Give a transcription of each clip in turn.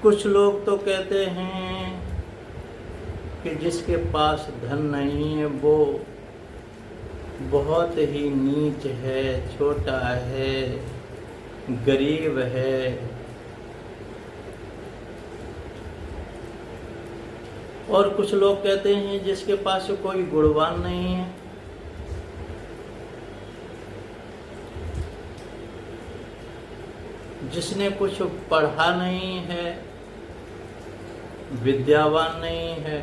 कुछ लोग तो कहते हैं कि जिसके पास धन नहीं है वो बहुत ही नीच है, छोटा है, गरीब है। और कुछ लोग कहते हैं जिसके पास कोई गुणवान नहीं है, जिसने कुछ पढ़ा नहीं है, विद्यावान नहीं है,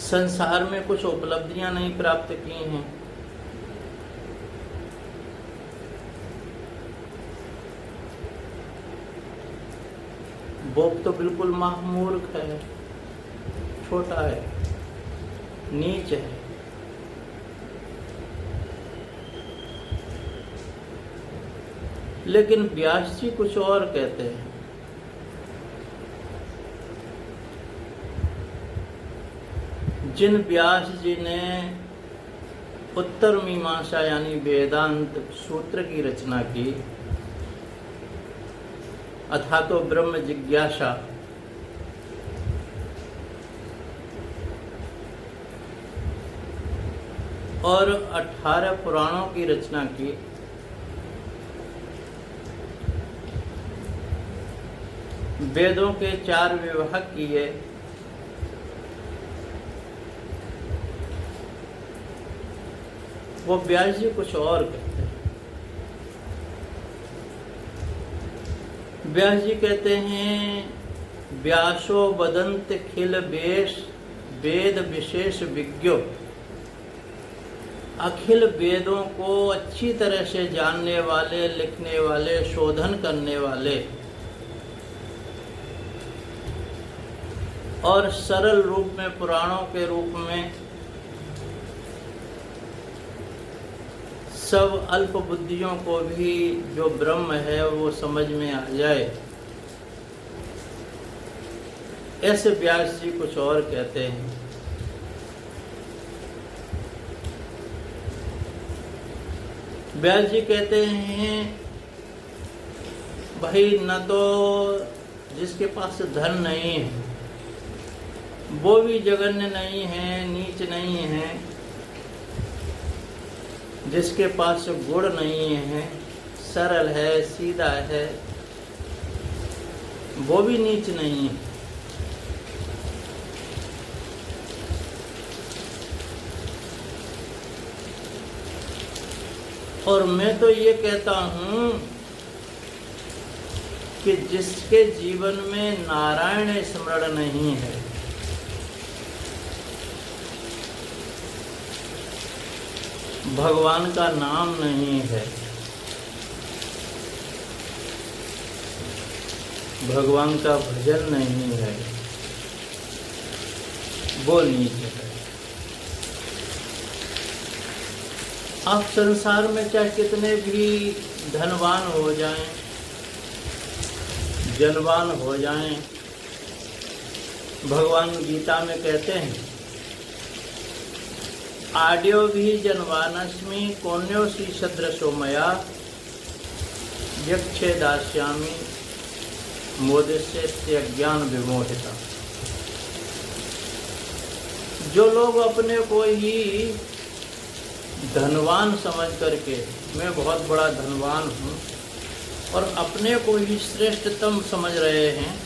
संसार में कुछ उपलब्धियां नहीं प्राप्त की हैं, वो तो बिल्कुल महामूर्ख है, छोटा है, नीच है। लेकिन व्यास जी कुछ और कहते हैं। जिन व्यास जी ने उत्तर मीमांसा यानी वेदांत सूत्र की रचना की, अथा तो ब्रह्म जिज्ञासा, और 18 पुराणों की रचना की, वेदों के 4 विभाग किए, वो व्यास जी कुछ और कहते हैं। व्यास जी कहते हैं, व्यासो वदंत खिल वेद विशेष विज्ञो, अखिल वेदों को अच्छी तरह से जानने वाले, लिखने वाले, शोधन करने वाले और सरल रूप में, पुराणों के रूप में सब अल्प बुद्धियों को भी जो ब्रह्म है वो समझ में आ जाए, ऐसे व्यास जी कुछ और कहते हैं। व्यास जी कहते हैं, भाई न तो जिसके पास धन नहीं है वो भी जघन्य नहीं है, नीच नहीं है, जिसके पास गुण नहीं है, सरल है, सीधा है, वो भी नीच नहीं है। और मैं तो ये कहता हूँ कि जिसके जीवन में नारायण स्मरण नहीं है, भगवान का नाम नहीं है, भगवान का भजन नहीं है, वो नीच है। आप संसार में चाहे कितने भी धनवान हो जाएं, जनवान हो जाएं, भगवान गीता में कहते हैं, आड्यो भी जनवानस्मि कोन्योसी सदृशो मया यक्षे दास्यामि मोदस्य अज्ञान विमोहिता। जो लोग अपने को ही धनवान समझ करके, मैं बहुत बड़ा धनवान हूँ, और अपने को ही श्रेष्ठतम समझ रहे हैं,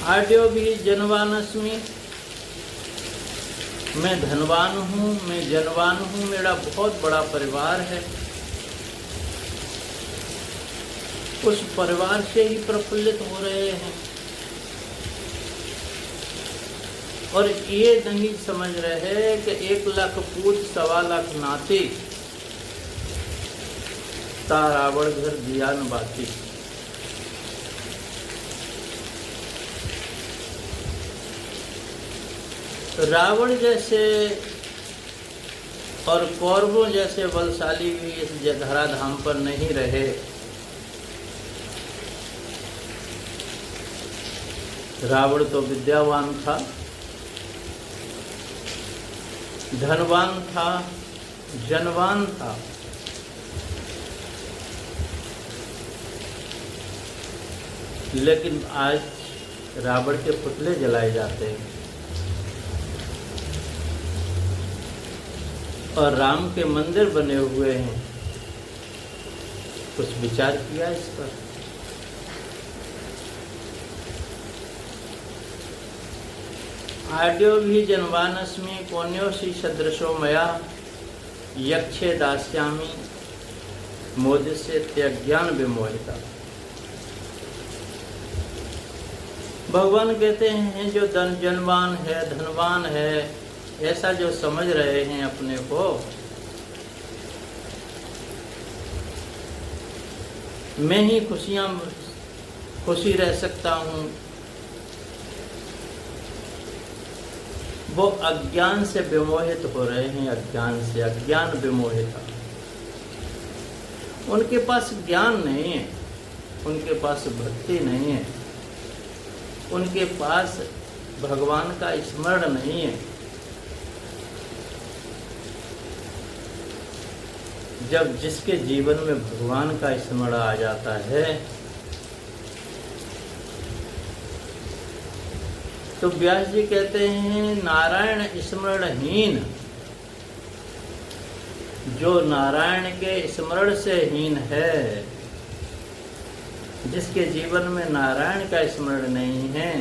आड्यो भी जनवानस्मि, मैं धनवान हूँ, मैं जनवान हूँ, मेरा बहुत बड़ा परिवार है, उस परिवार से ही प्रफुल्लित हो रहे हैं, और ये नहीं समझ रहे कि 1 लाख पूत 1.25 लाख नाती, ता रावण घर दिया न बाती। रावण जैसे और कौरवों जैसे बलशाली भी इस धराधाम पर नहीं रहे। रावण तो विद्यावान था, धनवान था, जनवान था, लेकिन आज रावण के पुतले जलाए जाते हैं और राम के मंदिर बने हुए हैं। कुछ विचार किया इस पर? आड्यो भी जनवानस्मि कोन्योसी सदृशो मया यक्षे दास्यामि मोदिस्य त्यज्ञान विमोहिता। भगवान कहते हैं जो जनवान है, धनवान है, ऐसा जो समझ रहे हैं अपने को, मैं ही खुशी रह सकता हूँ, वो अज्ञान से विमोहित हो रहे हैं। अज्ञान से, अज्ञान विमोहिता। उनके पास ज्ञान नहीं है, उनके पास भक्ति नहीं है, उनके पास भगवान का स्मरण नहीं है। जब जिसके जीवन में भगवान का स्मरण आ जाता है तो व्यास जी कहते हैं नारायण स्मरणहीन, जो नारायण के स्मरण से हीन है, जिसके जीवन में नारायण का स्मरण नहीं है,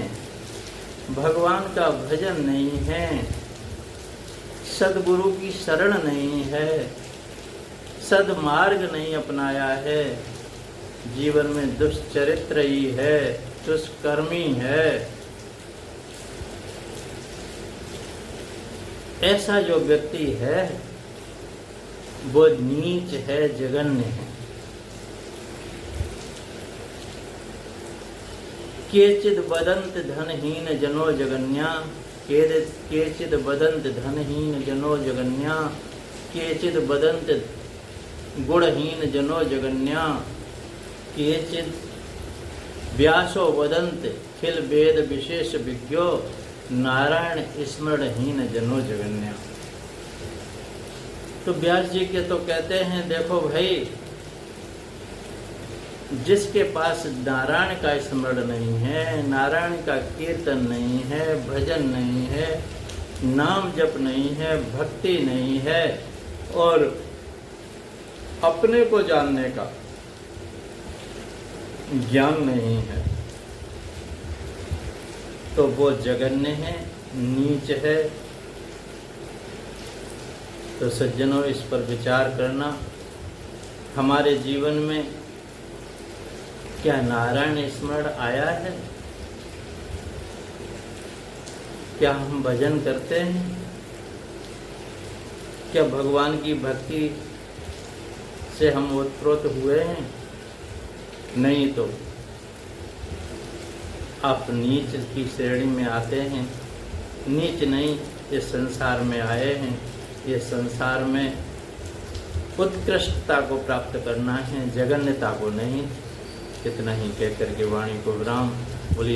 भगवान का भजन नहीं है, सद्गुरु की शरण नहीं है, सद्मार्ग नहीं अपनाया है, जीवन में दुष्चरित्र ही है, दुष्कर्मी है, ऐसा जो व्यक्ति है वो नीच है, जघन्य है। केचिद वदन्त धनहीन जनो जगन्या, केचिद वदन्त धनहीन जनो जगन्या, केचिद वदन्त गुणहीन जनो जगन्या, केचिद व्यासो वदन्त खिल वेद विशेष विज्ञो, नारायण स्मरणहीन जनो जगन्या। तो व्यास जी के तो कहते हैं देखो भाई, जिसके पास नारायण का स्मरण नहीं है, नारायण का कीर्तन नहीं है, भजन नहीं है, नाम जप नहीं है, भक्ति नहीं है और अपने को जानने का ज्ञान नहीं है, तो वो जघन्य है, नीच है। तो सज्जनों, इस पर विचार करना। हमारे जीवन में क्या नारायण स्मरण आया है? क्या हम भजन करते हैं? क्या भगवान की भक्ति से हम ओतप्रोत हुए हैं? नहीं तो आप नीच की श्रेणी में आते हैं। नीच नहीं, इस संसार में आए हैं, ये संसार में उत्कृष्टता को प्राप्त करना है, जघन्यता को नहीं। कितना ही कहकर के वाणी को विराम। बोलिए।